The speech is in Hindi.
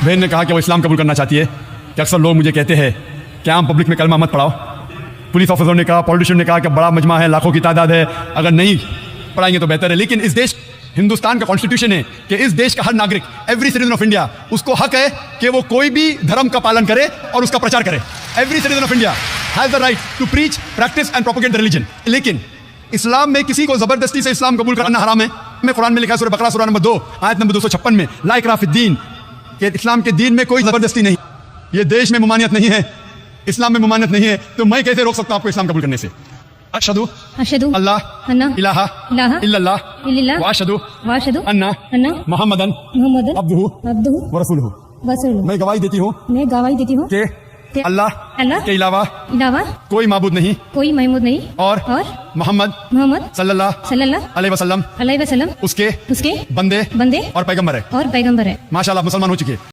बहन ने कहा कि वो इस्लाम कबूल करना चाहती है कि अक्सर लोग मुझे कहते हैं कि आम पब्लिक में कलमा मत पढ़ाओ। पुलिस ऑफिसर ने कहा, पॉलिटिशियन ने कहा कि बड़ा मजमा है, लाखों की तादाद है, अगर नहीं पढ़ाएंगे तो बेहतर है। लेकिन इस देश हिंदुस्तान का कॉन्स्टिट्यूशन है कि इस देश का हर नागरिक, एवरी सिटीजन ऑफ इंडिया, उसको हक है कि वो कोई भी धर्म का पालन करे और उसका प्रचार करे। Every citizen of India has the right to preach, practice and propagate the religion. लेकिन इस्लाम में किसी को जबरदस्ती से इस्लाम कबूल करना हराम है। में कुरान में लिखा है, सूरह बकरा सूरह नंबर 2 आयत नंबर 256 में, ला इकराह फिद्दीन, कि इस्लाम के दीन में कोई जबरदस्ती नहीं। ये देश में मुमानियत नहीं है, इस्लाम में मुमानियत नहीं है, तो मैं कैसे रोक सकता हूं आपको इस्लाम कबूल करने से? अशहदु अल्लाह इलाहा इल्लल्लाह व अशहदु अन्ना मुहम्मदन अब्दुहु व रसूलुहु। मैं गवाही देती हूँ कि अल्लाह के अलावा कोई माबूद नहीं और मोहम्मद सल्लल्लाहु अलैहि वसल्लम उसके बंदे और पैगंबर है। माशाअल्लाह, मुसलमान हो चुके हैं।